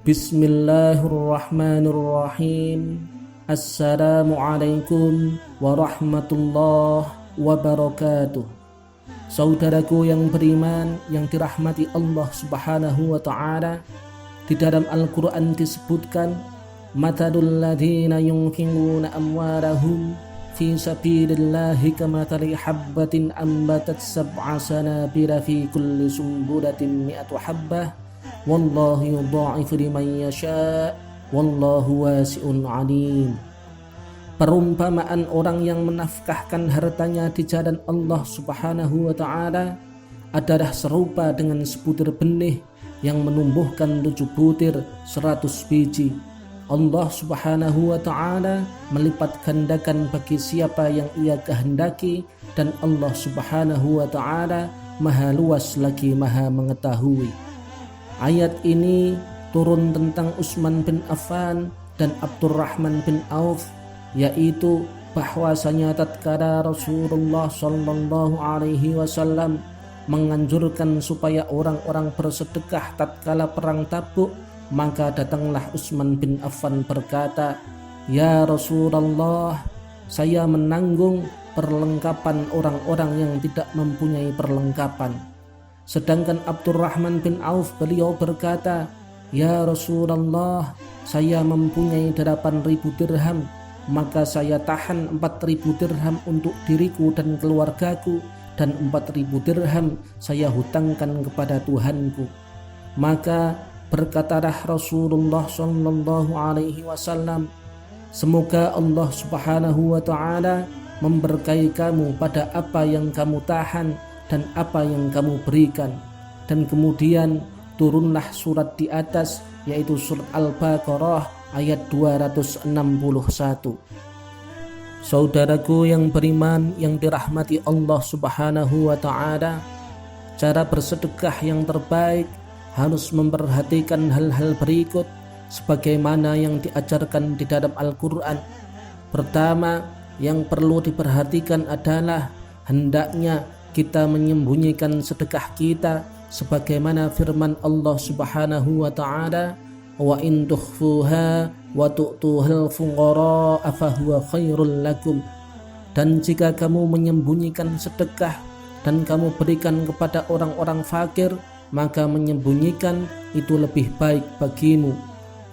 Bismillahirrahmanirrahim. Assalamualaikum warahmatullahi wabarakatuh. Saudaraku yang beriman yang dirahmati Allah Subhanahu wa ta'ala, di dalam Al-Quran disebutkan, Mathalul ladhina yunfiquna amwalahum fi sabilillahi kamathali habbatin ambatat sab'a sanabila fi kulli sumbulatin mi'atu habbah wallahu yudha'ifu liman yasha' wallahu wasi'un 'alim. Perumpamaan orang yang menafkahkan hartanya di jalan Allah Subhanahu wa ta'ala adalah serupa dengan sebutir benih yang menumbuhkan 7 butir 100 biji. Allah Subhanahu wa ta'ala melipat gandakan bagi siapa yang ia kehendaki, dan Allah Subhanahu wa ta'ala maha luas lagi maha mengetahui. Ayat ini turun tentang Utsman bin Affan dan Abdurrahman bin Auf, yaitu bahwasanya tatkala Rasulullah sallallahu alaihi wasallam menganjurkan supaya orang-orang bersedekah tatkala perang Tabuk, maka datanglah Utsman bin Affan berkata, "Ya Rasulullah, saya menanggung perlengkapan orang-orang yang tidak mempunyai perlengkapan." Sedangkan Abdurrahman bin Auf beliau berkata, "Ya Rasulullah, saya mempunyai 8.000 dirham, maka saya tahan 4.000 dirham untuk diriku dan keluargaku, dan 4.000 dirham saya hutangkan kepada Tuhanku." Maka berkatalah Rasulullah sallallahu alaihi wasallam, "Semoga Allah Subhanahu wa ta'ala memberkahi kamu pada apa yang kamu tahan dan apa yang kamu berikan." Dan kemudian turunlah surat di atas, yaitu surat Al-Baqarah ayat 261. Saudaraku yang beriman yang dirahmati Allah Subhanahu wa ta'ala, cara bersedekah yang terbaik harus memperhatikan hal-hal berikut sebagaimana yang diajarkan di dalam Al-Quran. Pertama, yang perlu diperhatikan adalah hendaknya kita menyembunyikan sedekah kita sebagaimana firman Allah Subhanahu wa ta'ala, "Wa in tukhfuha wa tu'tuhal fuqara fahuwa khairul lakum." Dan jika kamu menyembunyikan sedekah dan kamu berikan kepada orang-orang fakir, maka menyembunyikan itu lebih baik bagimu.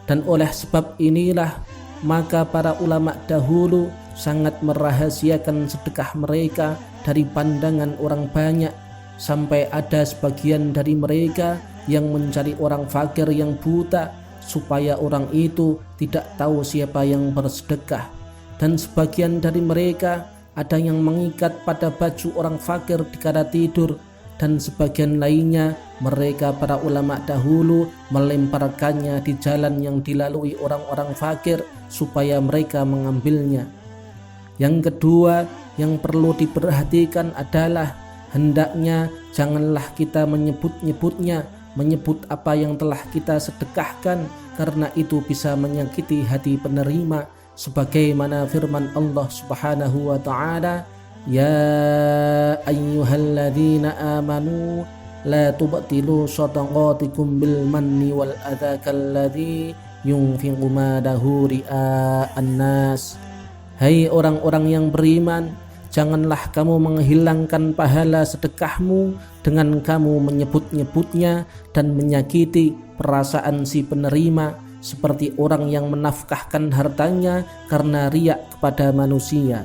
Dan oleh sebab inilah maka para ulama dahulu sangat merahasiakan sedekah mereka dari pandangan orang banyak, sampai ada sebagian dari mereka yang mencari orang fakir yang buta supaya orang itu tidak tahu siapa yang bersedekah. Dan sebagian dari mereka ada yang mengikat pada baju orang fakir dikala tidur, dan sebagian lainnya mereka para ulama dahulu melemparkannya di jalan yang dilalui orang-orang fakir supaya mereka mengambilnya. Yang kedua yang perlu diperhatikan adalah hendaknya janganlah kita menyebut apa yang telah kita sedekahkan, karena itu bisa menyakiti hati penerima, sebagaimana firman Allah Subhanahu wa ta'ala, "Ya ayyuhalladzina amanu la tubtilu shadaqatikum bil manni wal adza kalladzi yunfiqu malahu ria'an nas." Hai orang-orang yang beriman, janganlah kamu menghilangkan pahala sedekahmu dengan kamu menyebut-nyebutnya dan menyakiti perasaan si penerima, seperti orang yang menafkahkan hartanya karena riak kepada manusia.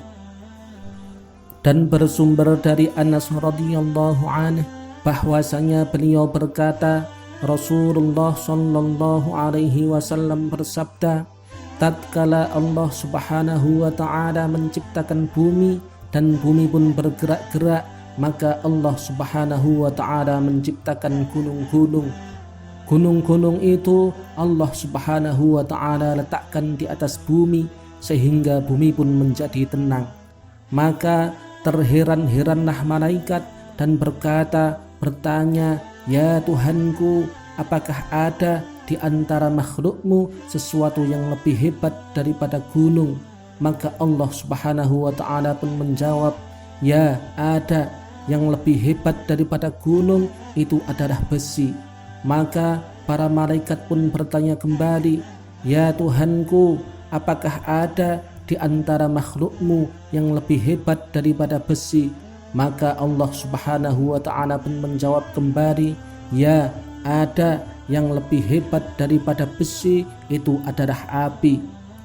Dan bersumber dari Anas radhiyallahu anhu bahwasanya beliau berkata, Rasulullah sallallahu alaihi wasallam bersabda, tatkala Allah Subhanahu wa ta'ala menciptakan bumi dan bumi pun bergerak-gerak, maka Allah Subhanahu wa ta'ala menciptakan gunung-gunung. Gunung-gunung itu Allah Subhanahu wa ta'ala letakkan di atas bumi sehingga bumi pun menjadi tenang. Maka terheran-heranlah malaikat dan bertanya, "Ya Tuhanku, apakah ada di antara makhlukmu sesuatu yang lebih hebat daripada gunung?" Maka Allah Subhanahu wa ta'ala pun menjawab, "Ya, ada. Yang lebih hebat daripada gunung itu adalah besi." Maka para malaikat pun bertanya kembali, "Ya Tuhanku, apakah ada di antara makhlukmu yang lebih hebat daripada besi?" Maka Allah Subhanahu wa ta'ala pun menjawab kembali, "Ya, ada yang lebih hebat daripada besi, itu adalah api."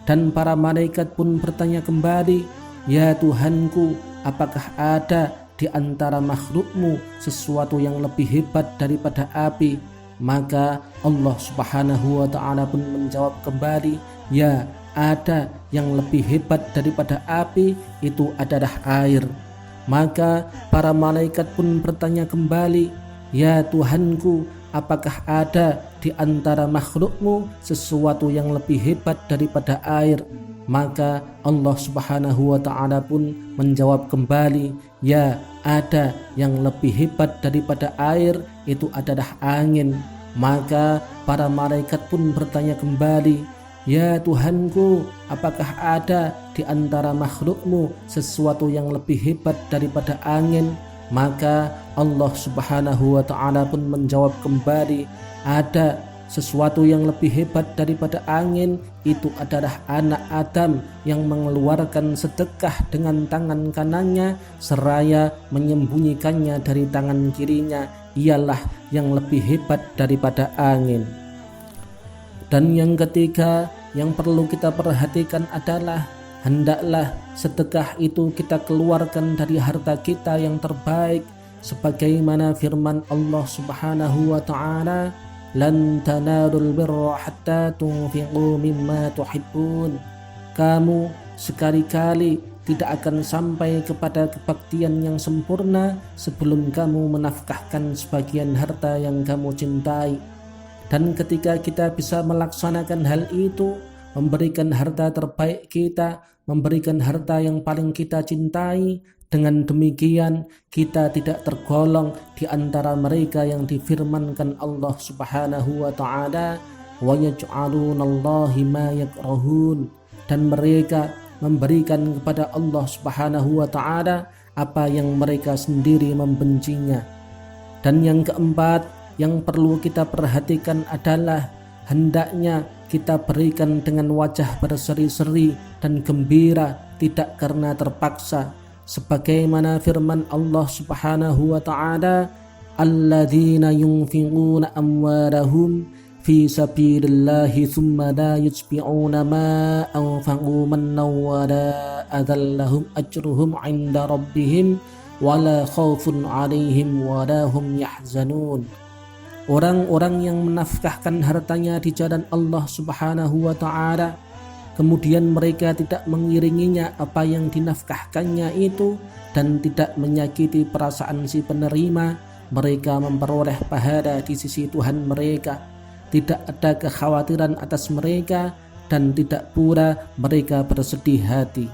Dan para malaikat pun bertanya kembali, "Ya Tuhanku, apakah ada di antara makhlukmu sesuatu yang lebih hebat daripada api?" Maka Allah Subhanahu wa ta'ala pun menjawab kembali, "Ya, ada yang lebih hebat daripada api, itu adalah air." Maka para malaikat pun bertanya kembali, "Ya Tuhanku, apakah ada di antara makhlukmu sesuatu yang lebih hebat daripada air?" Maka Allah Subhanahu wa ta'ala pun menjawab kembali, "Ya, ada yang lebih hebat daripada air, itu adalah angin." Maka para malaikat pun bertanya kembali, "Ya Tuhanku, apakah ada di antara makhlukmu sesuatu yang lebih hebat daripada angin?" Maka Allah Subhanahu wa ta'ala pun menjawab kembali, "Ada sesuatu yang lebih hebat daripada angin, itu adalah anak Adam yang mengeluarkan sedekah dengan tangan kanannya seraya menyembunyikannya dari tangan kirinya, ialah yang lebih hebat daripada angin." Dan yang ketiga yang perlu kita perhatikan adalah hendaklah sedekah itu kita keluarkan dari harta kita yang terbaik, sebagaimana firman Allah Subhanahu wa ta'ala, "Lan tanalul birra hatta tunfiqu mimma tuhibbun." Kamu sekali-kali tidak akan sampai kepada kebaktian yang sempurna sebelum kamu menafkahkan sebagian harta yang kamu cintai. Dan ketika kita bisa melaksanakan hal itu, memberikan harta terbaik kita, memberikan harta yang paling kita cintai, dengan demikian kita tidak tergolong di antara mereka yang difirmankan Allah Subhanahu wa ta'ala, "Wa yaj'alunallahi ma yakrahun." Dan mereka memberikan kepada Allah Subhanahu wa ta'ala apa yang mereka sendiri membencinya. Dan yang keempat yang perlu kita perhatikan adalah hendaknya kita berikan dengan wajah berseri-seri dan gembira, tidak karena terpaksa, sebagaimana firman Allah Subhanahu wa ta'ala, "Alladzina yunfiquna amwalahum fi sabilillahi thumma la yutbi'una ma anfaqu mannaw wa la adallahum ajruhum 'inda rabbihim wa la khaufun 'alaihim wa la hum yahzanun." Orang-orang yang menafkahkan hartanya di jalan Allah Subhanahu wa ta'ala, kemudian mereka tidak mengiringinya apa yang dinafkahkannya itu dan tidak menyakiti perasaan si penerima, mereka memperoleh pahala di sisi Tuhan mereka. Tidak ada kekhawatiran atas mereka dan tidak pula mereka bersedih hati.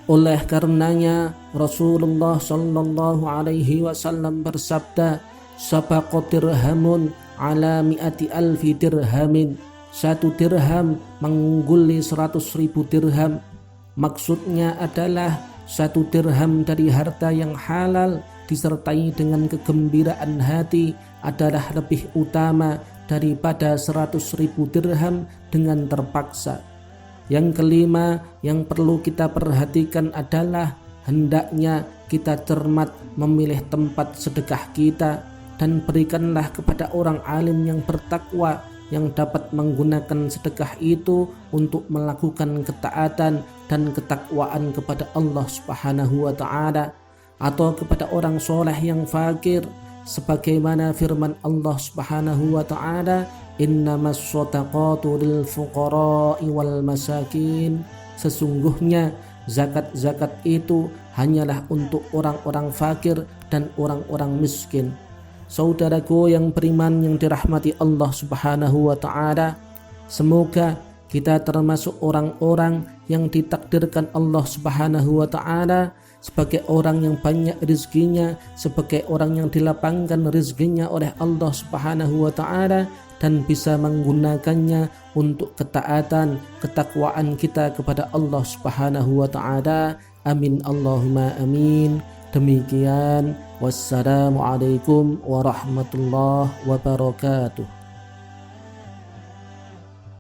Oleh karenanya Rasulullah sallallahu alaihi wasallam bersabda, "Sabaqa dirhamun ala mi'ati alfi dirhamin." 1 dirham mengungguli 100.000 dirham. Maksudnya adalah 1 dirham dari harta yang halal disertai dengan kegembiraan hati adalah lebih utama daripada 100.000 dirham dengan terpaksa. Yang kelima yang perlu kita perhatikan adalah hendaknya kita cermat memilih tempat sedekah kita, dan berikanlah kepada orang alim yang bertakwa yang dapat menggunakan sedekah itu untuk melakukan ketaatan dan ketakwaan kepada Allah Subhanahu wa ta'ala, atau kepada orang soleh yang fakir, sebagaimana firman Allah Subhanahu wa ta'ala, "Innamas shadaqatu lil fuqara'i wal masakin." Sesungguhnya zakat-zakat itu hanyalah untuk orang-orang fakir dan orang-orang miskin. Saudaraku yang beriman yang dirahmati Allah Subhanahu wa ta'ala, semoga kita termasuk orang-orang yang ditakdirkan Allah Subhanahu wa ta'ala sebagai orang yang banyak rezekinya, sebagai orang yang dilapangkan rezekinya oleh Allah Subhanahu wa ta'ala, dan bisa menggunakannya untuk ketaatan, ketakwaan kita kepada Allah Subhanahu wa ta'ala. Amin Allahumma amin. Demikian, wassalamualaikum warahmatullahi wabarakatuh.